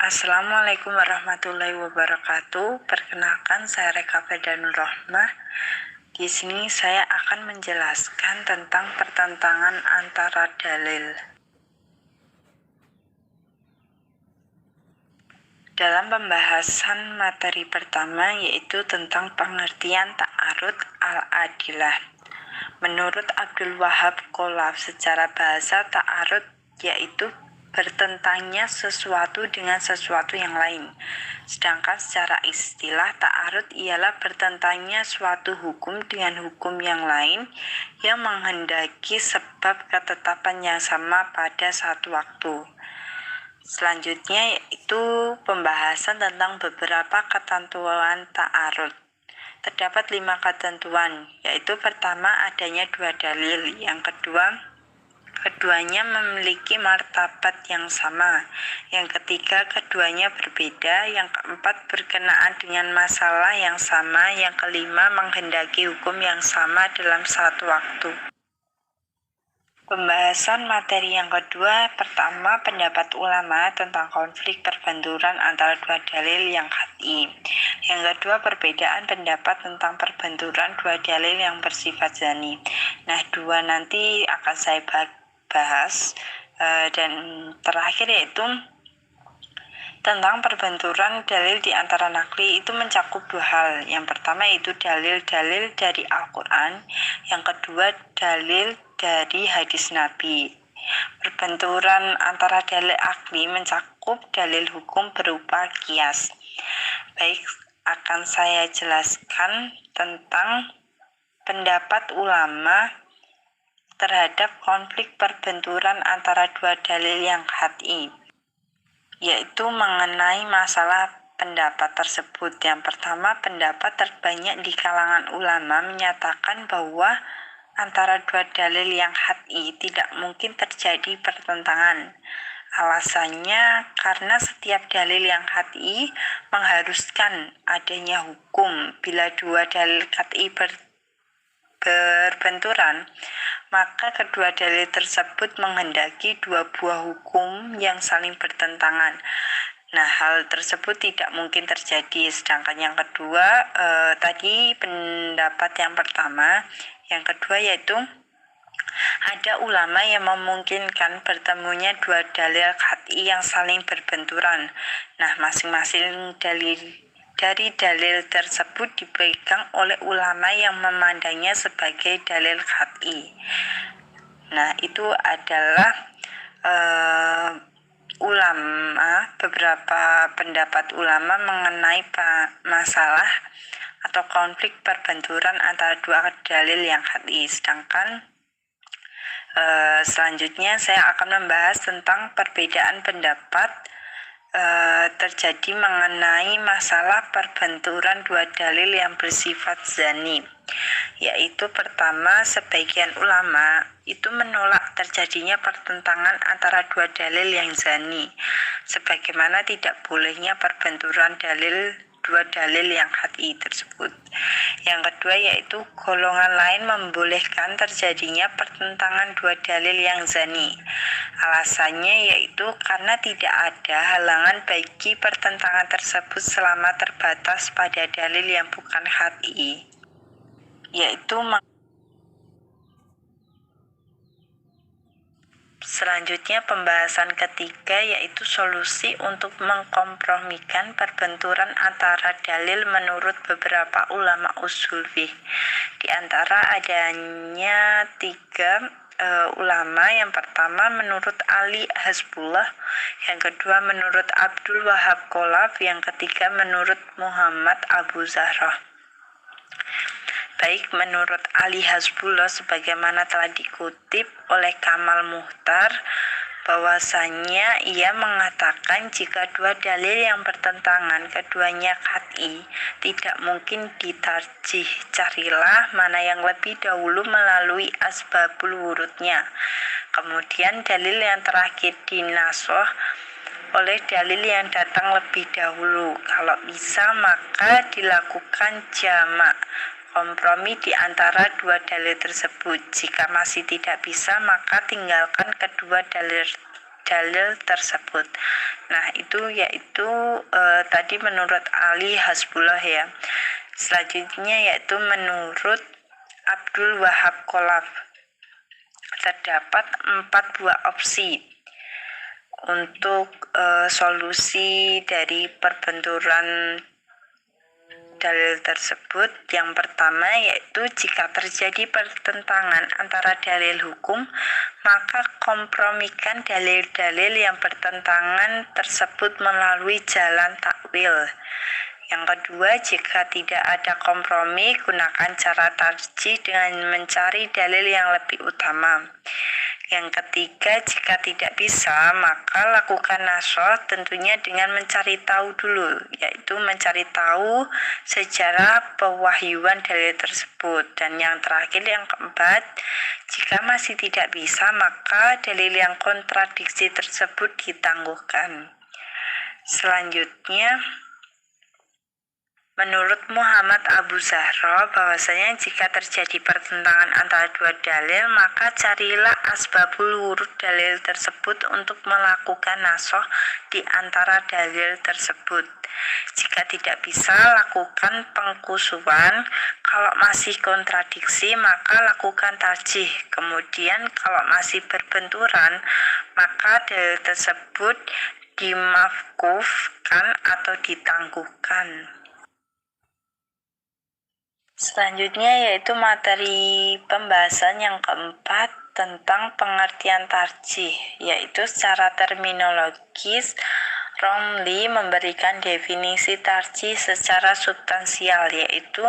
Assalamualaikum warahmatullahi wabarakatuh. Perkenalkan, saya Reka Fedanur Rohmah. Di sini saya akan menjelaskan tentang pertentangan antara dalil. Dalam pembahasan materi pertama, yaitu tentang pengertian ta'arud al-adilah. Menurut Abdul Wahab Kolaf, secara bahasa ta'arud yaitu bertentangnya sesuatu dengan sesuatu yang lain. Sedangkan secara istilah ta'arud ialah bertentangnya suatu hukum dengan hukum yang lain yang menghendaki sebab ketetapan yang sama pada satu waktu. Selanjutnya yaitu pembahasan tentang beberapa ketentuan ta'arud. Terdapat 5 ketentuan, yaitu pertama adanya 2 dalil, yang keduanya memiliki martabat yang sama, yang ketiga keduanya berbeda, yang keempat berkenaan dengan masalah yang sama, yang kelima menghendaki hukum yang sama dalam satu waktu. Pembahasan materi yang kedua, pertama pendapat ulama tentang konflik perbenturan antara 2 dalil yang qat'i. Yang kedua perbedaan pendapat tentang perbenturan 2 dalil yang bersifat zani. Nah, 2 nanti akan saya bahas, dan terakhir yaitu tentang perbenturan dalil di antara nakli itu mencakup 2 hal. Yang pertama itu dalil-dalil dari Al-Quran, yang kedua dalil dari hadis Nabi. Perbenturan antara dalil akli mencakup dalil hukum berupa qiyas. Baik, akan saya jelaskan tentang pendapat ulama terhadap konflik perbenturan antara 2 dalil yang qat'i, yaitu mengenai masalah pendapat tersebut. Yang pertama, pendapat terbanyak di kalangan ulama menyatakan bahwa antara 2 dalil yang qat'i tidak mungkin terjadi pertentangan. Alasannya karena setiap dalil yang qat'i mengharuskan adanya hukum. Bila 2 dalil qat'i berbenturan, maka kedua dalil tersebut menghendaki 2 buah hukum yang saling bertentangan. Nah, hal tersebut tidak mungkin terjadi. Sedangkan yang kedua, tadi pendapat yang pertama, yang kedua yaitu ada ulama yang memungkinkan bertemunya 2 dalil qat'i yang saling berbenturan. Nah, masing-masing dari dalil tersebut dipegang oleh ulama yang memandangnya sebagai dalil qat'i. Nah, itu adalah beberapa pendapat ulama mengenai masalah atau konflik perbenturan antara 2 dalil yang qat'i. Sedangkan selanjutnya saya akan membahas tentang perbedaan pendapat terjadi mengenai masalah perbenturan 2 dalil yang bersifat zani. Yaitu pertama, sebagian ulama itu menolak terjadinya pertentangan antara 2 dalil yang zani, sebagaimana tidak bolehnya perbenturan 2 dalil yang qat'i tersebut. Yang kedua yaitu golongan lain membolehkan terjadinya pertentangan 2 dalil yang zani. Alasannya yaitu karena tidak ada halangan bagi pertentangan tersebut selama terbatas pada dalil yang bukan qat'i, yaitu selanjutnya pembahasan ketiga yaitu solusi untuk mengkompromikan perbenturan antara dalil menurut beberapa ulama usul fiqh. Di antara adanya 3 ulama, yang pertama menurut Ali Hasbullah, yang kedua menurut Abdul Wahab Kolaf, yang ketiga menurut Muhammad Abu Zahra. Baik, menurut Ali Hasbullah sebagaimana telah dikutip oleh Kamal Muhtar, bahwasanya ia mengatakan jika 2 dalil yang bertentangan keduanya qat'i, tidak mungkin ditarjih. Carilah mana yang lebih dahulu melalui asbabul wurudnya. Kemudian dalil yang terakhir dinasoh oleh dalil yang datang lebih dahulu. Kalau bisa maka dilakukan jamak, kompromi di antara 2 dalil tersebut. Jika masih tidak bisa, maka tinggalkan kedua dalil dalil tersebut. Nah, itu yaitu tadi menurut Ali Hasbullah ya. Selanjutnya yaitu menurut Abdul Wahab Kholaf. Terdapat 4 buah opsi untuk solusi dari perbenturan dalil tersebut. Yang pertama yaitu jika terjadi pertentangan antara dalil hukum, maka kompromikan dalil-dalil yang bertentangan tersebut melalui jalan takwil. Yang kedua, jika tidak ada kompromi, gunakan cara tarjih dengan mencari dalil yang lebih utama. Yang ketiga, jika tidak bisa, maka lakukan nasoh tentunya dengan mencari tahu dulu, yaitu mencari tahu sejarah pewahyuan dalil tersebut. Dan yang terakhir, yang keempat, jika masih tidak bisa, maka dalil yang kontradiksi tersebut ditangguhkan. Selanjutnya, menurut Muhammad Abu Zahra, bahwasanya jika terjadi pertentangan antara dua dalil, maka carilah asbabul wurud dalil tersebut untuk melakukan nasoh di antara dalil tersebut. Jika tidak bisa, lakukan pengkusuhan. Kalau masih kontradiksi, maka lakukan tarjih. Kemudian kalau masih berbenturan, maka dalil tersebut dimafkufkan atau ditangguhkan. Selanjutnya yaitu materi pembahasan yang keempat tentang pengertian tarjih, yaitu secara terminologis Romli memberikan definisi tarjih secara substansial, yaitu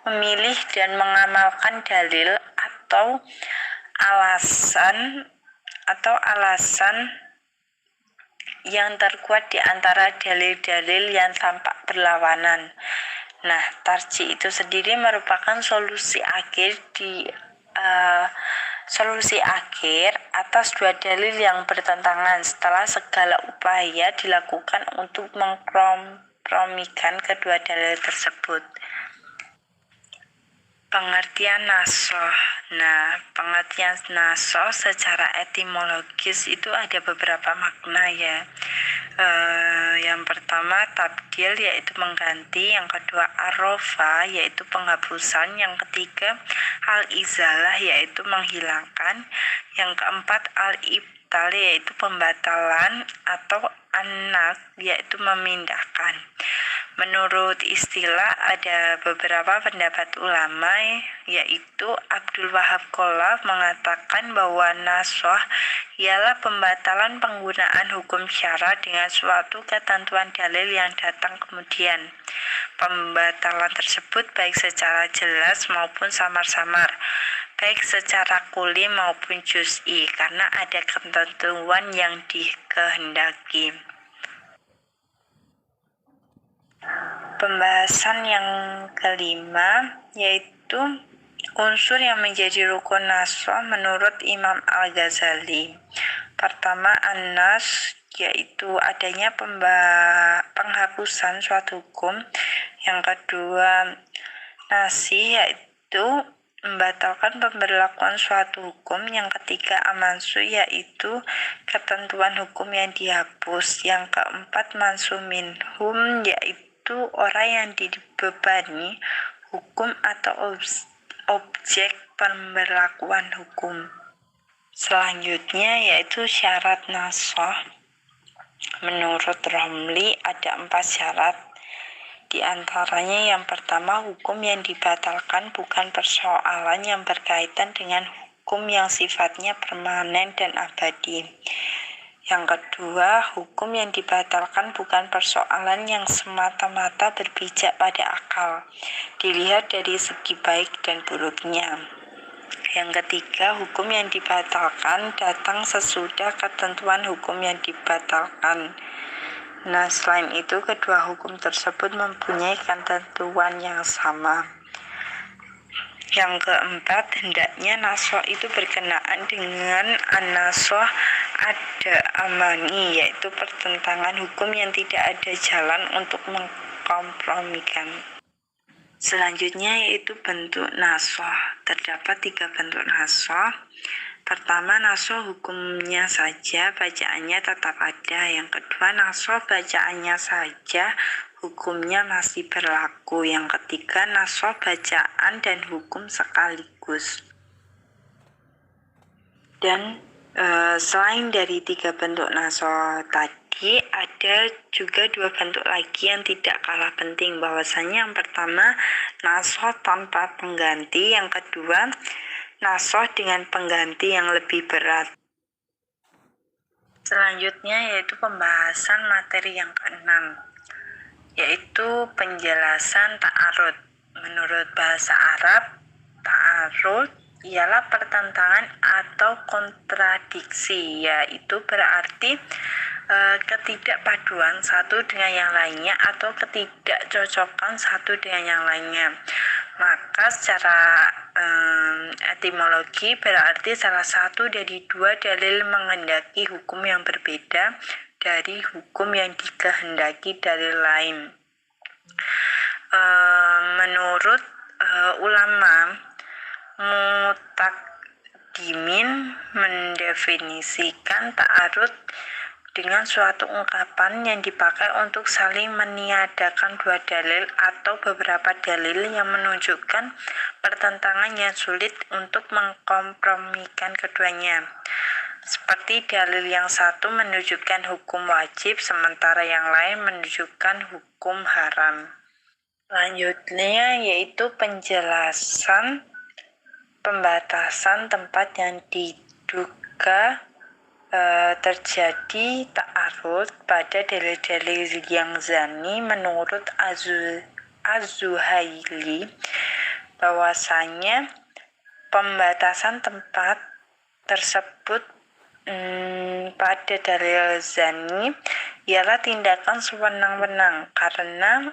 memilih dan mengamalkan dalil atau alasan yang terkuat di antara dalil-dalil yang tampak berlawanan. Nah, tarjih itu sendiri merupakan solusi akhir atas dua dalil yang bertentangan setelah segala upaya dilakukan untuk mengkompromikan kedua dalil tersebut. Pengertian nasoh. Nah, pengertian nasoh secara etimologis itu ada beberapa makna ya. Yang pertama tabdil, yaitu mengganti. Yang kedua arofa, yaitu penghapusan. Yang ketiga al-izalah, yaitu menghilangkan. Yang keempat al-ibtal, yaitu pembatalan, atau anak, yaitu memindahkan. Menurut istilah ada beberapa pendapat ulama, yaitu Abdul Wahab Kholaf mengatakan bahwa nasoh ialah pembatalan penggunaan hukum syara dengan suatu ketentuan dalil yang datang kemudian. Pembatalan tersebut baik secara jelas maupun samar-samar, baik secara kuli maupun juz'i, karena ada ketentuan yang dikehendaki. Pembahasan yang kelima yaitu unsur yang menjadi rukun nasoh menurut Imam Al-Ghazali. Pertama, an-nas, yaitu adanya penghapusan suatu hukum. Yang kedua, nasih, yaitu membatalkan pemberlakuan suatu hukum. Yang ketiga, amansu, yaitu ketentuan hukum yang dihapus. Yang keempat, mansuminhum, yaitu orang yang dibebani hukum atau objek pemberlakuan hukum. Selanjutnya yaitu syarat nasoh. Menurut Romli ada 4 syarat. Di antaranya yang pertama, hukum yang dibatalkan bukan persoalan yang berkaitan dengan hukum yang sifatnya permanen dan abadi. Yang kedua, hukum yang dibatalkan bukan persoalan yang semata-mata berpijak pada akal, dilihat dari segi baik dan buruknya. Yang ketiga, hukum yang dibatalkan datang sesudah ketentuan hukum yang dibatalkan. Nah, selain itu, kedua hukum tersebut mempunyai ketentuan yang sama. Yang keempat, hendaknya nasoh itu berkenaan dengan an-nasoh ada amani, yaitu pertentangan hukum yang tidak ada jalan untuk mengkompromikan. Selanjutnya yaitu bentuk nasoh. Terdapat 3 bentuk nasoh. Pertama, nasoh hukumnya saja, bacaannya tetap ada. Yang kedua, nasoh bacaannya saja, hukumnya masih berlaku. Yang ketiga, nasoh bacaan dan hukum sekaligus. Dan selain dari 3 bentuk nasoh tadi, ada juga 2 bentuk lagi yang tidak kalah penting, bahwasanya yang pertama nasoh tanpa pengganti, yang kedua nasoh dengan pengganti yang lebih berat. Selanjutnya yaitu pembahasan materi yang keenam, yaitu penjelasan ta'arud. Menurut bahasa Arab, ta'arud ialah pertentangan atau kontradiksi, yaitu berarti ketidakpaduan satu dengan yang lainnya atau ketidakcocokan satu dengan yang lainnya. Maka secara etimologi berarti salah satu dari 2 dalil menghendaki hukum yang berbeda dari hukum yang dikehendaki dalil lain. Menurut ulama mutakdimin mendefinisikan ta'arud dengan suatu ungkapan yang dipakai untuk saling meniadakan 2 dalil atau beberapa dalil yang menunjukkan pertentangan yang sulit untuk mengkompromikan keduanya. Seperti dalil yang satu menunjukkan hukum wajib, sementara yang lain menunjukkan hukum haram. Selanjutnya yaitu penjelasan pembatasan tempat yang diduga terjadi ta'arud pada dalil-dalil yang zani. Menurut Az-Zuhaili, bahwasanya pembatasan tempat tersebut pada dalil zani ialah tindakan sewenang-wenang, karena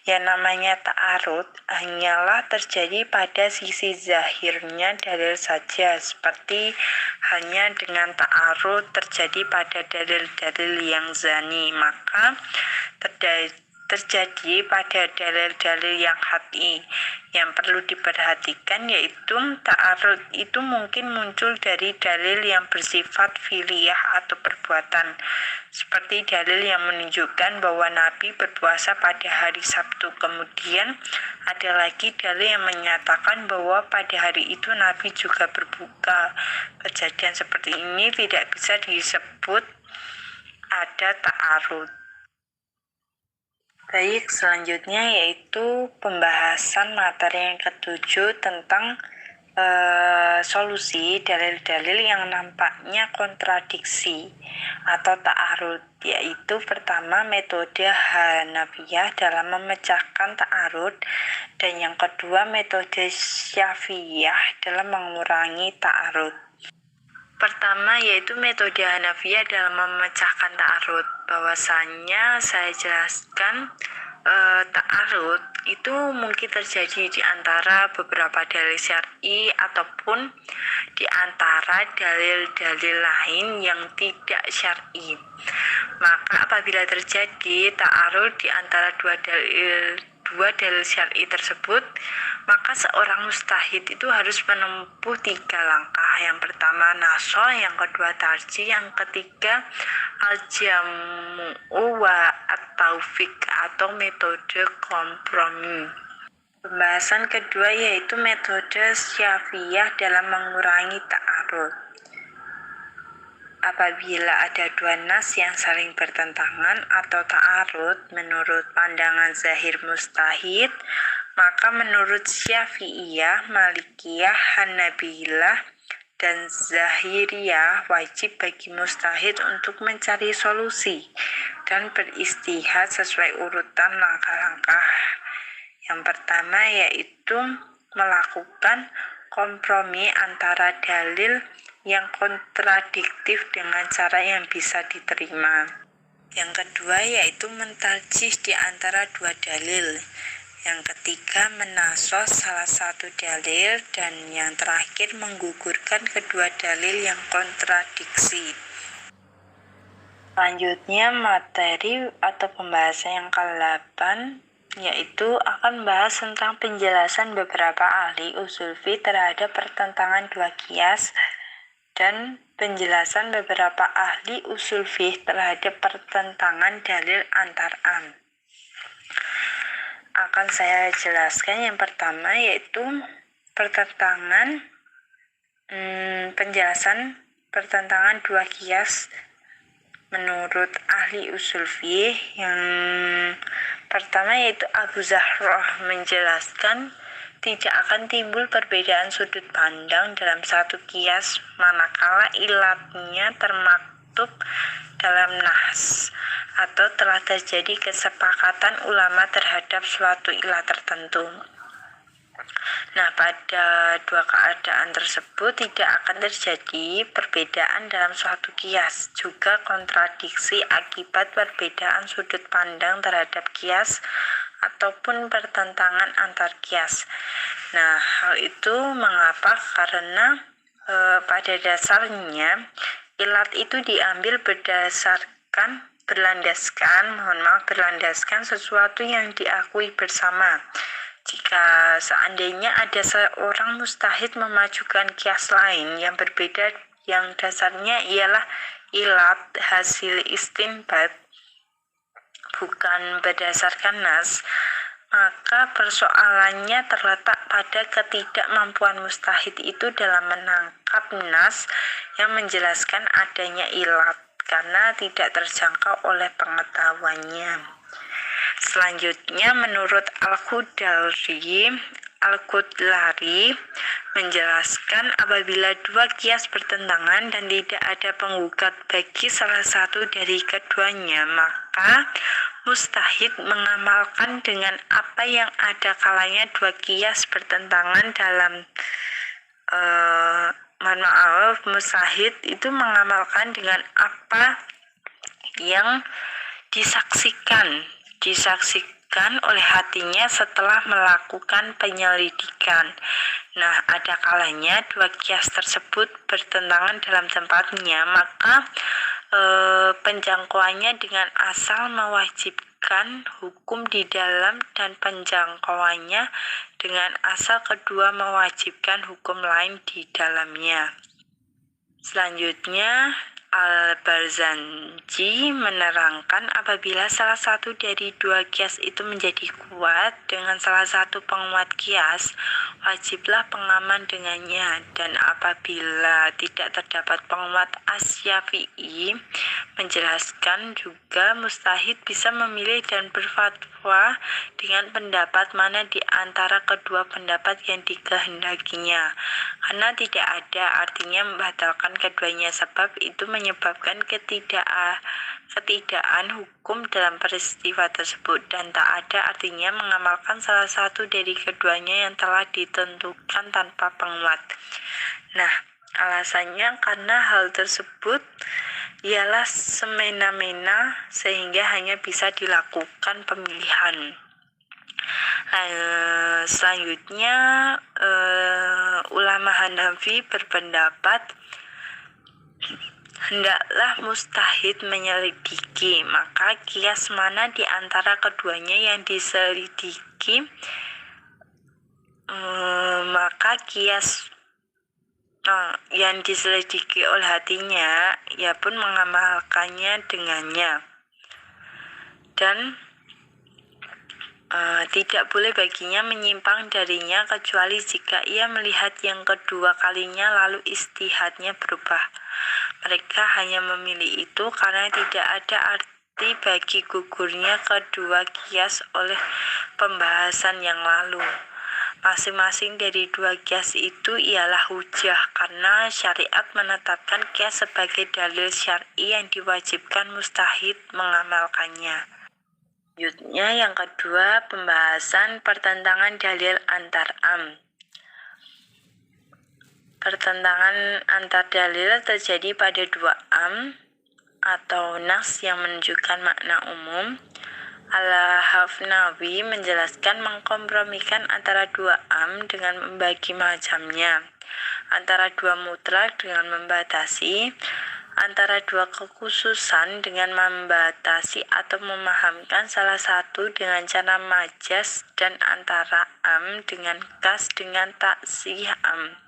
yang namanya ta'arud hanyalah terjadi pada sisi zahirnya dalil saja, seperti hanya dengan ta'arud terjadi pada dalil-dalil yang zani, maka terjadi pada dalil-dalil yang hati. Yang perlu diperhatikan yaitu ta'arud itu mungkin muncul dari dalil yang bersifat fi'liyah atau perbuatan, seperti dalil yang menunjukkan bahwa Nabi berpuasa pada hari Sabtu. Kemudian ada lagi dalil yang menyatakan bahwa pada hari itu Nabi juga berbuka. Kejadian seperti ini tidak bisa disebut ada ta'arud. Baik, selanjutnya yaitu pembahasan materi yang ke-7 tentang solusi dalil-dalil yang nampaknya kontradiksi atau ta'arud, yaitu pertama metode Hanafiyah dalam memecahkan ta'arud, dan yang kedua metode Syafi'iyah dalam mengurangi ta'arud. Pertama yaitu metode Hanafiyah dalam memecahkan ta'arud. Bahwasanya saya jelaskan ta'arud itu mungkin terjadi di antara beberapa dalil syar'i ataupun di antara dalil-dalil lain yang tidak syar'i. Maka apabila terjadi ta'arud di antara dua dalil syar'i tersebut, maka seorang mustahid itu harus menempuh 3 langkah. Yang pertama nasoh, yang kedua tarjih, yang ketiga al-jam'u wa at-taufiq atau metode kompromi. Pembahasan kedua yaitu metode Syafi'iyah dalam mengurangi ta'arud. Apabila ada 2 nas yang saling bertentangan atau ta'arud menurut pandangan zahir mustahid, maka menurut Syafi'iyah, Malikiyah, Hanabilah, dan Zahiriyah wajib bagi mustahid untuk mencari solusi dan beristihad sesuai urutan langkah-langkah. Yang pertama yaitu melakukan kompromi antara dalil yang kontradiktif dengan cara yang bisa diterima. Yang kedua yaitu mentarjih di antara 2 dalil. Yang ketiga menasoh salah satu dalil, dan yang terakhir menggugurkan kedua dalil yang kontradiksi. Selanjutnya materi atau pembahasan yang ke-8 yaitu akan membahas tentang penjelasan beberapa ahli usul fiqh terhadap pertentangan dua qiyas dan penjelasan beberapa ahli usul fiqh terhadap pertentangan dalil antar am. Akan saya jelaskan yang pertama yaitu penjelasan pertentangan dua qiyas menurut ahli usul fiqh. Yang pertama yaitu Abu Zahroh menjelaskan tidak akan timbul perbedaan sudut pandang dalam satu qiyas manakala ilatnya termaktub dalam nas atau telah terjadi kesepakatan ulama terhadap suatu ilat tertentu. Nah, pada dua keadaan tersebut tidak akan terjadi perbedaan dalam suatu qiyas, juga kontradiksi akibat perbedaan sudut pandang terhadap qiyas ataupun pertentangan antar qiyas. Nah, hal itu mengapa? Karena pada dasarnya ilat itu diambil berlandaskan sesuatu yang diakui bersama. Jika seandainya ada seorang mustahid memajukan qiyas lain yang berbeda yang dasarnya ialah ilat hasil istinbat bukan berdasarkan nas, maka persoalannya terletak pada ketidakmampuan mustahid itu dalam menangkap nas yang menjelaskan adanya ilat karena tidak terjangkau oleh pengetahuannya. Selanjutnya menurut Al-Qudlari menjelaskan apabila dua qiyas bertentangan dan tidak ada penggugat bagi salah satu dari keduanya, maka mustahid mengamalkan dengan apa yang ada kalanya dua qiyas bertentangan dalam mustahid itu mengamalkan dengan apa yang disaksikan oleh hatinya setelah melakukan penyelidikan. Nah, ada kalanya dua qiyas tersebut bertentangan dalam tempatnya, maka penjangkauannya dengan asal mewajibkan hukum di dalam dan penjangkauannya dengan asal kedua mewajibkan hukum lain di dalamnya. Selanjutnya Al-Barzanji menerangkan apabila salah satu dari dua qiyas itu menjadi kuat dengan salah satu penguat qiyas, wajiblah pengaman dengannya, dan apabila tidak terdapat penguat, Asy-Syafi'i menjelaskan juga mustahid bisa memilih dan berfatwa dengan pendapat mana di antara kedua pendapat yang dikehendakinya, karena tidak ada artinya membatalkan keduanya, sebab itu menyebabkan ketidakadaan hukum dalam peristiwa tersebut, dan tak ada artinya mengamalkan salah satu dari keduanya yang telah ditentukan tanpa penguat. Nah, alasannya karena hal tersebut ialah semena-mena sehingga hanya bisa dilakukan pemilihan. Selanjutnya ulama Hanafi berpendapat hendaklah mustahid menyelidiki, maka qiyas mana di antara keduanya yang diselidiki, maka qiyas yang diselidiki oleh hatinya, ia pun mengamalkannya dengannya, dan tidak boleh baginya menyimpang darinya kecuali jika ia melihat yang kedua kalinya lalu ijtihadnya berubah. Mereka hanya memilih itu karena tidak ada arti bagi gugurnya kedua qiyas oleh pembahasan yang lalu. Masing-masing dari dua qiyas itu ialah hujjah karena syariat menetapkan qiyas sebagai dalil syar'i yang diwajibkan mustahid mengamalkannya. Selanjutnya yang kedua, pembahasan pertentangan dalil antar am. Pertentangan antar dalil terjadi pada dua am atau nas yang menunjukkan makna umum. Al-Hafnawi menjelaskan mengkompromikan antara dua am dengan membagi macamnya, antara dua mutlak dengan membatasi, antara dua kekhususan dengan membatasi atau memahamkan salah satu dengan cara majas dan antara am dengan khas dengan taksih am.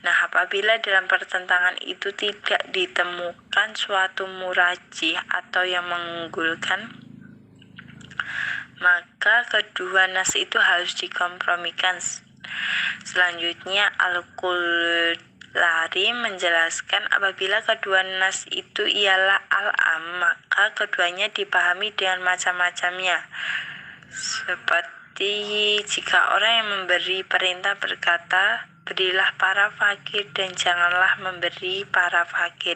Nah, apabila dalam pertentangan itu tidak ditemukan suatu murajih atau yang mengunggulkan, maka kedua nas itu harus dikompromikan. Selanjutnya Al-Kullari menjelaskan apabila kedua nas itu ialah al-am, maka keduanya dipahami dengan macam-macamnya. Seperti jika orang yang memberi perintah berkata, berilah para fakir dan janganlah memberi para fakir,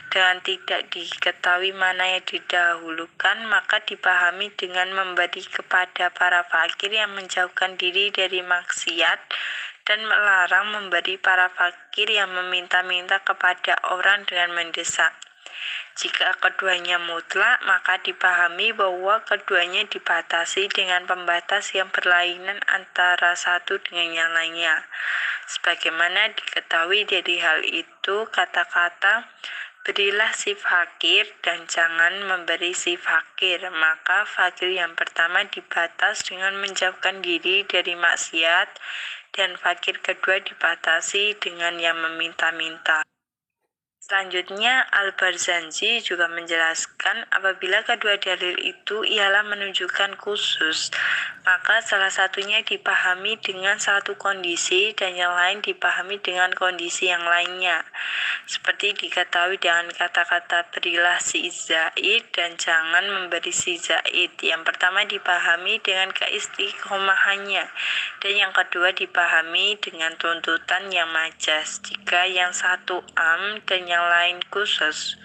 dengan tidak diketahui mana yang didahulukan, maka dipahami dengan memberi kepada para fakir yang menjauhkan diri dari maksiat dan melarang memberi para fakir yang meminta-minta kepada orang dengan mendesak. Jika keduanya mutlak, maka dipahami bahwa keduanya dibatasi dengan pembatas yang berlainan antara satu dengan yang lainnya. Sebagaimana diketahui dari hal itu, kata-kata berilah si fakir dan jangan memberi si fakir, maka fakir yang pertama dibatas dengan menjauhkan diri dari maksiat dan fakir kedua dibatasi dengan yang meminta-minta. Selanjutnya, Al-Barzanji juga menjelaskan apabila kedua dalil itu ialah menunjukkan khusus, maka salah satunya dipahami dengan satu kondisi dan yang lain dipahami dengan kondisi yang lainnya. Seperti diketahui dengan kata-kata berilah si Zaid dan jangan memberi si Zaid. Yang pertama dipahami dengan keistiqomahannya dan yang kedua dipahami dengan tuntutan yang majas. Jika yang satu am dan yang lain khusus,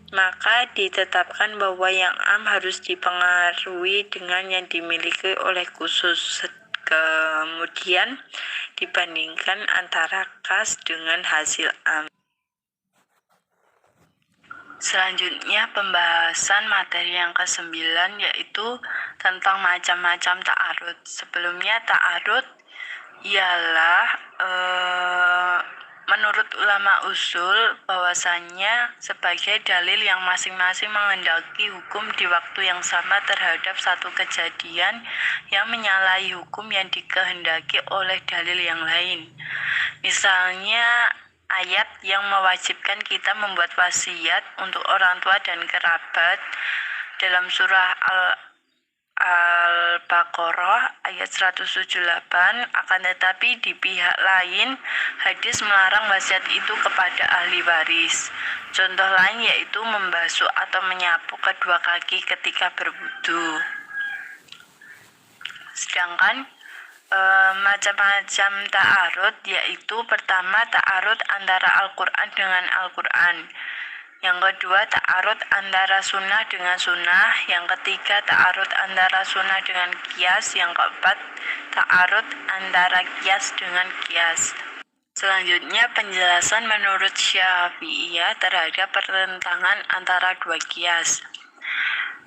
maka ditetapkan bahwa yang am harus dipengaruhi dengan yang dimiliki oleh khusus. Kemudian dibandingkan antara khas dengan hasil am. Selanjutnya pembahasan materi yang ke-9 yaitu tentang macam-macam ta'arud. Sebelumnya ta'arud ialah menurut ulama usul bahwasannya sebagai dalil yang masing-masing menghendaki hukum di waktu yang sama terhadap satu kejadian yang menyalahi hukum yang dikehendaki oleh dalil yang lain. Misalnya ayat yang mewajibkan kita membuat wasiat untuk orang tua dan kerabat dalam surah Al-Baqarah ayat 178, akan tetapi di pihak lain hadis melarang wasiat itu kepada ahli waris. Contoh lain yaitu membasuh atau menyapu kedua kaki ketika berwudu. Sedangkan macam-macam ta'arud yaitu pertama ta'arud antara Al-Quran dengan Al-Quran, yang kedua ta'arud antara sunnah dengan sunnah, yang ketiga ta'arud antara sunnah dengan qiyas, yang keempat ta'arud antara qiyas dengan qiyas. Selanjutnya penjelasan menurut Syafi'iyah terhadap pertentangan antara dua qiyas.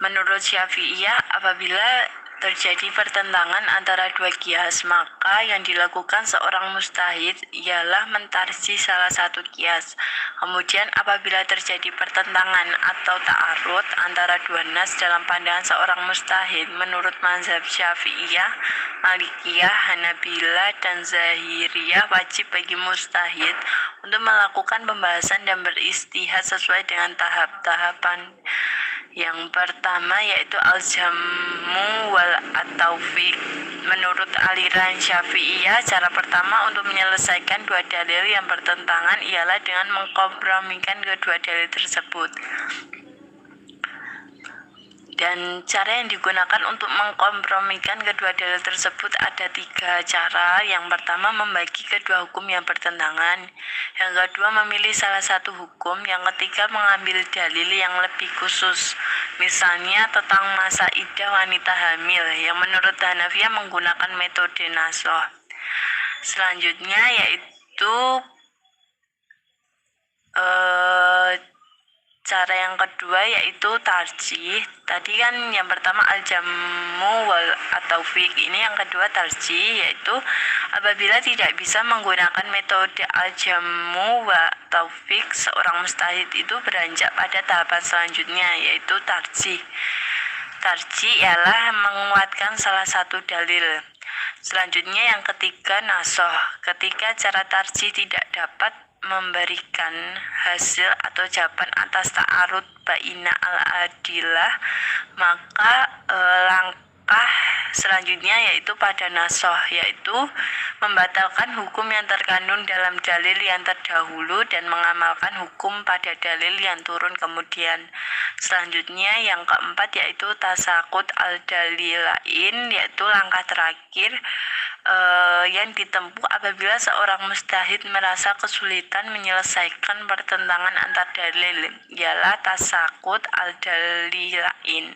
Menurut Syafi'iyah, apabila terjadi pertentangan antara dua qiyas, maka yang dilakukan seorang mujtahid ialah mentarjih salah satu qiyas. Kemudian apabila terjadi pertentangan atau ta'arud antara dua nas dalam pandangan seorang mujtahid, menurut mazhab Syafi'iyah, Malikiyah, Hanabilah, dan Zahiriyah, wajib bagi mujtahid untuk melakukan pembahasan dan beristihad sesuai dengan tahap-tahapan. Yang pertama yaitu al-jamu wal at-taufiq. Menurut aliran Syafi'iyah, cara pertama untuk menyelesaikan dua dalil yang bertentangan ialah dengan mengkompromikan kedua dalil tersebut. Dan cara yang digunakan untuk mengkompromikan kedua dalil tersebut ada 3 cara. Yang pertama, membagi kedua hukum yang bertentangan. Yang kedua, memilih salah satu hukum. Yang ketiga, mengambil dalil yang lebih khusus. Misalnya tentang masa iddah wanita hamil, yang menurut Hanafiyah menggunakan metode nasloh. Selanjutnya yaitu Cara yang kedua yaitu tarjih. Tadi kan yang pertama al-jamu wal at-taufiq. Ini yang kedua tarjih, yaitu apabila tidak bisa menggunakan metode al-jamu wa taufiq, seorang mustahid itu beranjak pada tahapan selanjutnya yaitu tarjih. Tarjih ialah menguatkan salah satu dalil. Selanjutnya yang ketiga nasoh. Ketika cara tarjih tidak dapat memberikan hasil atau jawaban atas ta'arud baina al-adilah, maka langkah selanjutnya yaitu pada nasoh, yaitu membatalkan hukum yang terkandung dalam dalil yang terdahulu dan mengamalkan hukum pada dalil yang turun kemudian. Selanjutnya yang keempat yaitu tasakut al-dalilain, yaitu langkah terakhir yang ditempuh apabila seorang mustahid merasa kesulitan menyelesaikan pertentangan antar dalil, ialah tasakut al-dalilain,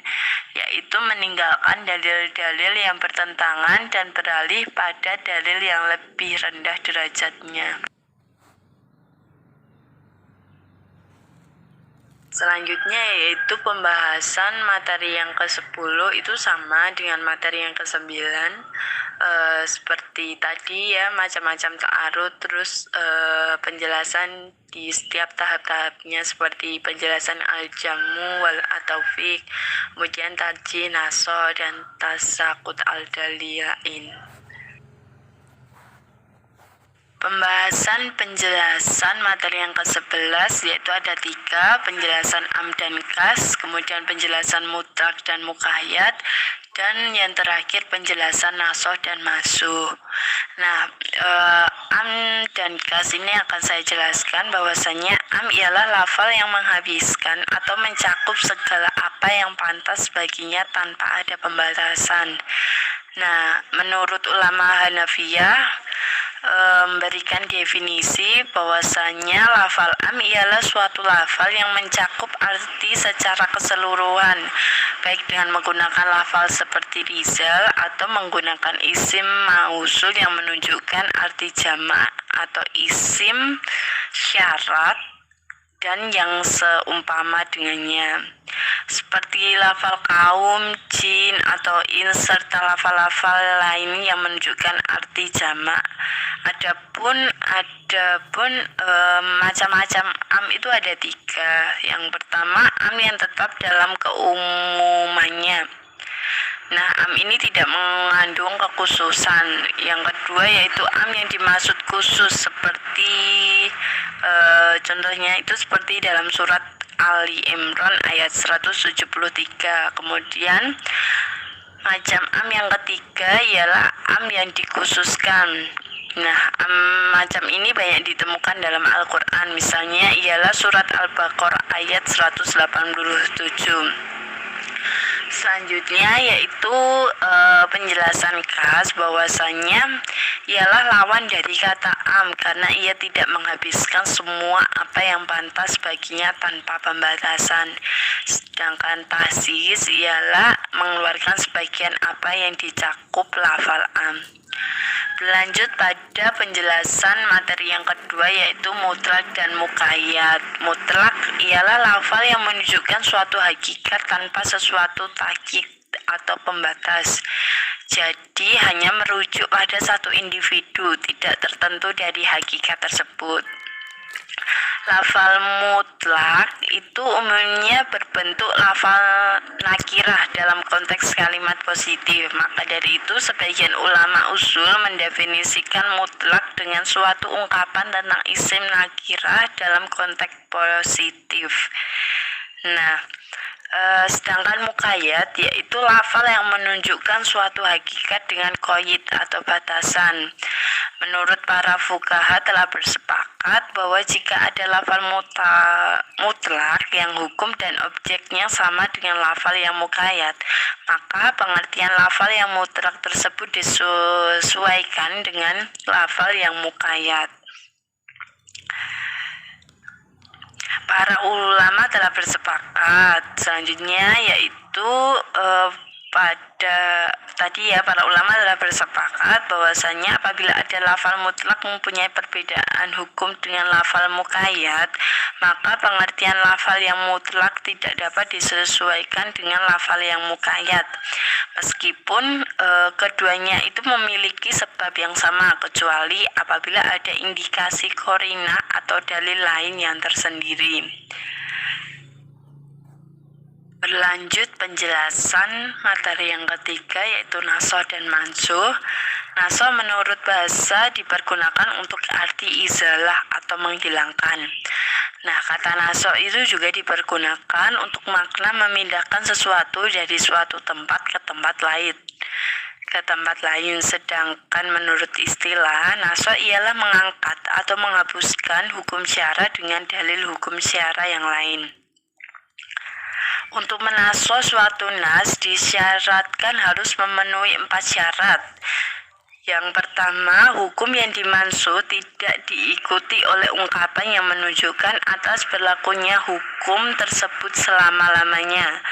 yaitu meninggalkan dalil-dalil yang bertentangan dan beralih pada dalil yang lebih rendah derajatnya. Selanjutnya yaitu pembahasan materi yang ke-10, itu sama dengan materi yang ke-9. Seperti tadi ya, macam-macam ta'arud, terus penjelasan di setiap tahap-tahapnya seperti penjelasan al-jamu wal at-taufiq, kemudian tarjih, nasoh, dan tasakut al-dalilain. Pembahasan penjelasan materi yang ke-11 yaitu ada 3, penjelasan am dan kas, kemudian penjelasan mutlak dan muqayyad, dan yang terakhir penjelasan nasoh dan masuh. Nah, am dan kas ini akan saya jelaskan bahwasanya am ialah lafal yang menghabiskan atau mencakup segala apa yang pantas baginya tanpa ada pembatasan. Nah, menurut ulama Hanafiyah memberikan definisi bahwasanya lafal am ialah suatu lafal yang mencakup arti secara keseluruhan, baik dengan menggunakan lafal seperti rizal atau menggunakan isim mausul yang menunjukkan arti jamak atau isim syarat dan yang seumpama dengannya, seperti lafal kaum, jin, atau in, serta lafal-lafal lain yang menunjukkan arti jamak. Adapun macam-macam am itu ada 3. Yang pertama, am yang tetap dalam keumumannya. Nah, am ini tidak mengandung kekhususan. Yang kedua yaitu am yang dimaksud khusus, seperti contohnya itu seperti dalam surat Ali Imran ayat 173. Kemudian macam am yang ketiga ialah am yang dikhususkan. Nah, macam ini banyak ditemukan dalam Al-Quran. Misalnya ialah surat Al-Baqarah ayat 187. Selanjutnya yaitu penjelasan kas, bahwasanya ialah lawan dari kata am karena ia tidak menghabiskan semua apa yang pantas baginya tanpa pembatasan. Sedangkan tahsis ialah mengeluarkan sebagian apa yang dicakup lafal am. Berlanjut pada penjelasan materi yang kedua yaitu mutlak dan muqayyad. Mutlak ialah lafal yang menunjukkan suatu hakikat tanpa sesuatu takyid atau pembatas. Jadi hanya merujuk pada satu individu, tidak tertentu dari hakikat tersebut. Lafal mutlak itu umumnya berbentuk lafal nakirah dalam konteks kalimat positif. Maka dari itu sebagian ulama usul mendefinisikan mutlak dengan suatu ungkapan tentang isim nakirah dalam konteks positif. Nah, sedangkan muqayyad yaitu lafal yang menunjukkan suatu hakikat dengan qaid atau batasan. Menurut para fuqaha telah bersepakat bahwa jika ada lafal mutlak yang hukum dan objeknya sama dengan lafal yang muqayyad, maka pengertian lafal yang mutlak tersebut disesuaikan dengan lafal yang muqayyad. Para ulama telah bersepakat selanjutnya yaitu Pada tadi ya, para ulama telah bersepakat bahwasanya apabila ada lafal mutlak mempunyai perbedaan hukum dengan lafal muqayyad, maka pengertian lafal yang mutlak tidak dapat disesuaikan dengan lafal yang muqayyad. Meskipun keduanya itu memiliki sebab yang sama, kecuali apabila ada indikasi qarina atau dalil lain yang tersendiri. Berlanjut penjelasan materi yang ketiga, yaitu nasoh dan mansuh. Nasoh menurut bahasa dipergunakan untuk arti izalah atau menghilangkan. Nah, kata nasoh itu juga dipergunakan untuk makna memindahkan sesuatu dari suatu tempat ke tempat lain. Sedangkan menurut istilah, nasoh ialah mengangkat atau menghapuskan hukum syara dengan dalil hukum syara yang lain. Untuk menasoh suatu nas disyaratkan harus memenuhi 4 syarat. Yang pertama, hukum yang dimansuh tidak diikuti oleh ungkapan yang menunjukkan atas berlakunya hukum tersebut selama-lamanya.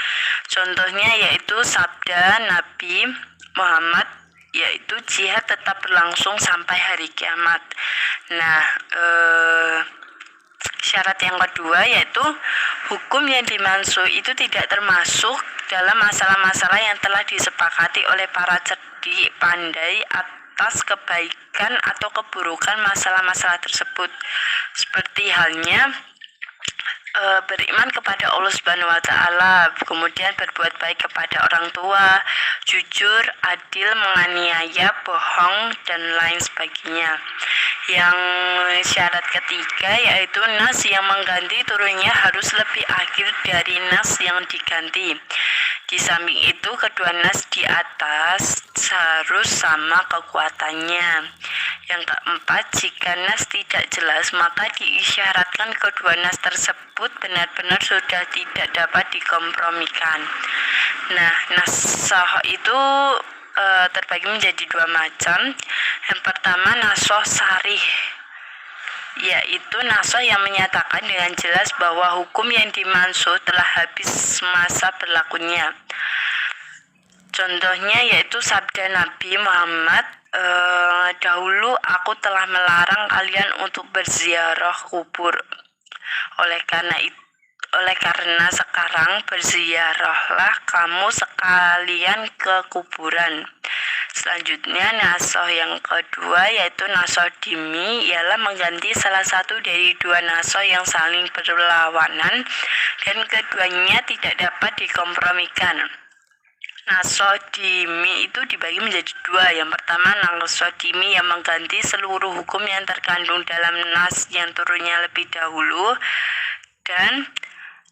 Contohnya yaitu sabda Nabi Muhammad, yaitu jihad tetap berlangsung sampai hari kiamat. Nah, syarat yang kedua yaitu hukum yang dimansuh itu tidak termasuk dalam masalah-masalah yang telah disepakati oleh para cerdik pandai atas kebaikan atau keburukan masalah-masalah tersebut. Seperti halnya beriman kepada Allah Subhanahu wa taala, kemudian berbuat baik kepada orang tua, jujur, adil, menganiaya, bohong, dan lain sebagainya. Yang syarat ketiga yaitu nas yang mengganti turunnya harus lebih akhir dari nas yang diganti. Di samping itu, kedua nas di atas harus sama kekuatannya. Yang keempat, jika nas tidak jelas, maka diisyaratkan kedua nas tersebut benar-benar sudah tidak dapat dikompromikan. Nah, nasoh itu terbagi menjadi 2 macam. Yang pertama, nasoh sarih, yaitu nasoh yang menyatakan dengan jelas bahwa hukum yang dimansuh telah habis masa berlakunya. Contohnya yaitu sabda Nabi Muhammad, dahulu aku telah melarang kalian untuk berziarah kubur. Oleh karena sekarang berziarahlah kamu sekalian ke kuburan. Selanjutnya, nasoh yang kedua yaitu nasoh dimi, ialah mengganti salah satu dari 2 nasoh yang saling berlawanan dan keduanya tidak dapat dikompromikan. Nasoh dimi itu dibagi menjadi 2. Yang pertama, nasoh dimi yang mengganti seluruh hukum yang terkandung dalam nas yang turunnya lebih dahulu, dan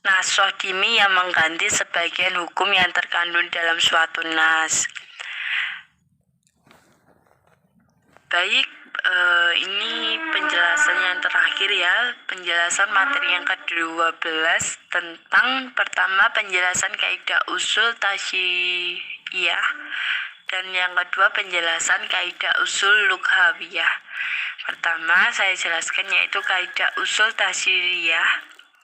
nasoh dimi yang mengganti sebagian hukum yang terkandung dalam suatu nas. Baik, ini penjelasan yang terakhir ya, penjelasan materi yang ke-12 tentang pertama penjelasan kaidah usul tasyiyah dan yang kedua penjelasan kaidah usul lughawiyah. Pertama saya jelaskan yaitu kaidah usul tasyiyah,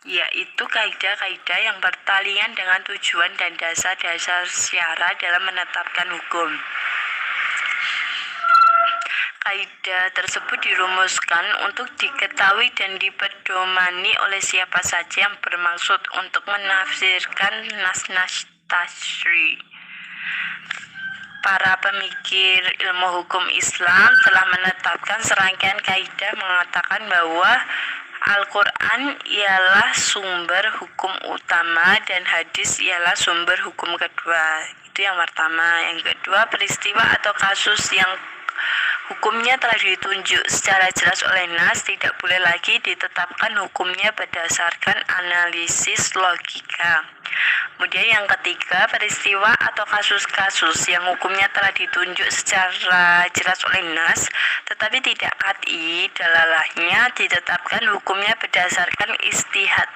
yaitu kaidah-kaidah yang bertalian dengan tujuan dan dasar-dasar syara dalam menetapkan hukum. Kaidah tersebut dirumuskan untuk diketahui dan dipedomani oleh siapa saja yang bermaksud untuk menafsirkan nas-nas tasyri'. Para pemikir ilmu hukum Islam telah menetapkan serangkaian kaidah mengatakan bahwa Al-Quran ialah sumber hukum utama dan hadis ialah sumber hukum kedua. Itu yang pertama. Yang kedua, peristiwa atau kasus yang hukumnya telah ditunjuk secara jelas oleh nas tidak boleh lagi ditetapkan hukumnya berdasarkan analisis logika. Kemudian yang ketiga, peristiwa atau kasus-kasus yang hukumnya telah ditunjuk secara jelas oleh nas tetapi tidak qat'i dalalahnya ditetapkan hukumnya berdasarkan ijtihad.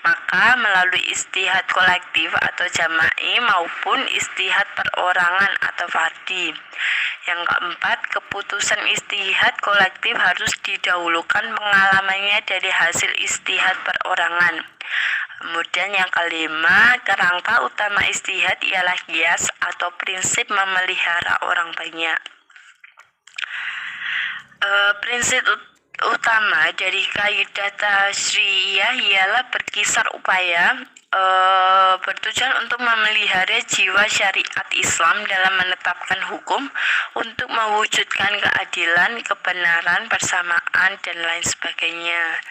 Maka melalui ijtihad kolektif atau jama'i maupun ijtihad perorangan atau fardi. Yang keempat, keputusan ijtihad kolektif harus didahulukan pengalamannya dari hasil ijtihad perorangan. Kemudian yang kelima, kerangka utama ijtihad ialah qiyas atau prinsip memelihara orang banyak. Prinsip utama dari kaidah tasyri'iyah ialah berkisar upaya bertujuan untuk memelihara jiwa syariat Islam dalam menetapkan hukum untuk mewujudkan keadilan, kebenaran, persamaan, dan lain sebagainya.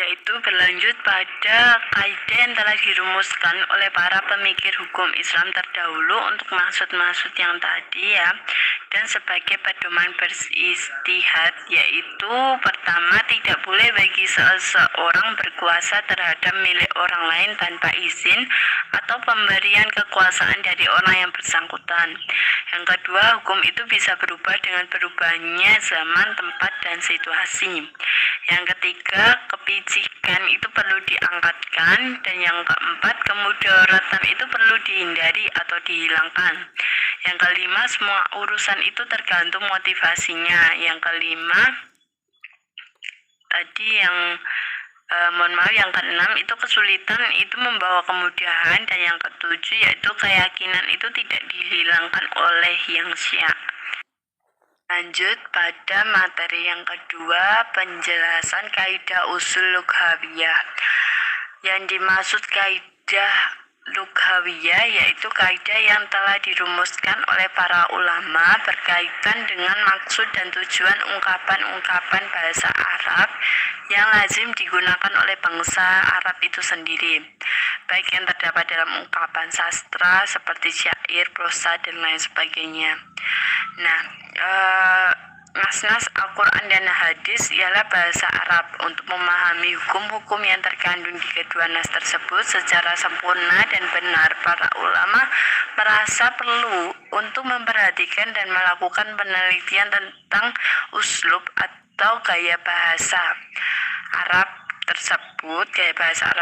Yaitu berlanjut pada kaidah yang telah dirumuskan oleh para pemikir hukum Islam terdahulu untuk maksud-maksud yang tadi ya, dan sebagai pedoman beristihad, yaitu pertama, tidak boleh bagi seseorang berkuasa terhadap milik orang lain tanpa izin atau pemberian kekuasaan dari orang yang bersangkutan. Yang kedua, hukum itu bisa berubah dengan perubahannya zaman, tempat, dan situasi. Yang ketiga, kepicikan itu perlu diangkatkan. Dan yang keempat, kemudaratan itu perlu dihindari atau dihilangkan. Yang kelima, semua urusan itu tergantung motivasinya. Yang kelima, tadi yang yang keenam itu kesulitan itu membawa kemudahan. Dan yang ketujuh yaitu keyakinan itu tidak dihilangkan oleh yang syak. Lanjut pada materi yang kedua, penjelasan kaidah usul lughawiyah. Yang dimaksud kaidah lughawiyah yaitu kaidah yang telah dirumuskan oleh para ulama berkaitan dengan maksud dan tujuan ungkapan-ungkapan bahasa Arab yang lazim digunakan oleh bangsa Arab itu sendiri, baik yang terdapat dalam ungkapan sastra seperti syair, prosa, dan lain sebagainya. Nah, nas-nas Al-Quran dan hadis ialah bahasa Arab untuk memahami hukum-hukum yang terkandung di kedua nas tersebut secara sempurna dan benar. Para ulama merasa perlu untuk memperhatikan dan melakukan penelitian tentang uslub atau gaya bahasa Arab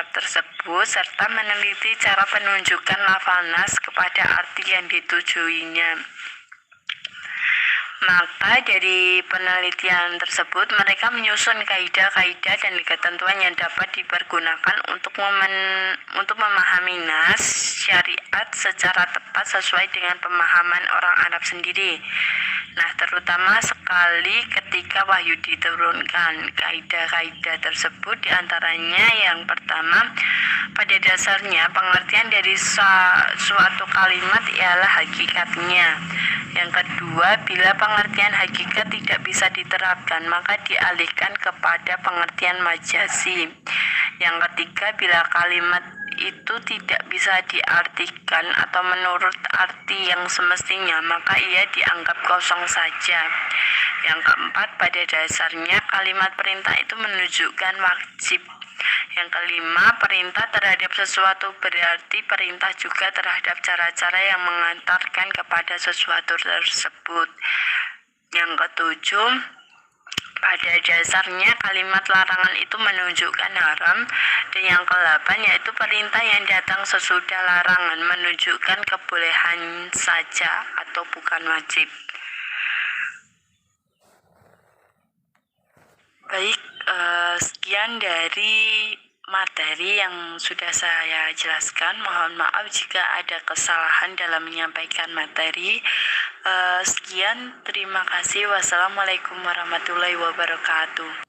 tersebut, serta meneliti cara penunjukan lafal nas kepada arti yang ditujuinya. Maka dari penelitian tersebut mereka menyusun kaidah-kaidah dan ketentuan yang dapat dipergunakan untuk memahami nas syariat secara tepat sesuai dengan pemahaman orang Arab sendiri. Nah, terutama sekali ketika wahyu diturunkan. Kaidah-kaidah tersebut diantaranya yang pertama, pada dasarnya pengertian dari suatu kalimat ialah hakikatnya. Yang kedua, bila pengertian hakikat tidak bisa diterapkan, maka dialihkan kepada pengertian majazi. Yang ketiga, bila kalimat itu tidak bisa diartikan atau menurut arti yang semestinya, maka ia dianggap kosong saja. Yang keempat, pada dasarnya kalimat perintah itu menunjukkan wajib. Yang kelima, perintah terhadap sesuatu berarti perintah juga terhadap cara-cara yang mengantarkan kepada sesuatu tersebut. Yang ketujuh, pada dasarnya kalimat larangan itu menunjukkan haram. Dan yang ke-8 yaitu perintah yang datang sesudah larangan menunjukkan kebolehan saja atau bukan wajib. Baik, sekian dari materi yang sudah saya jelaskan. Mohon maaf jika ada kesalahan dalam menyampaikan materi. Sekian, terima kasih. Wassalamualaikum warahmatullahi wabarakatuh.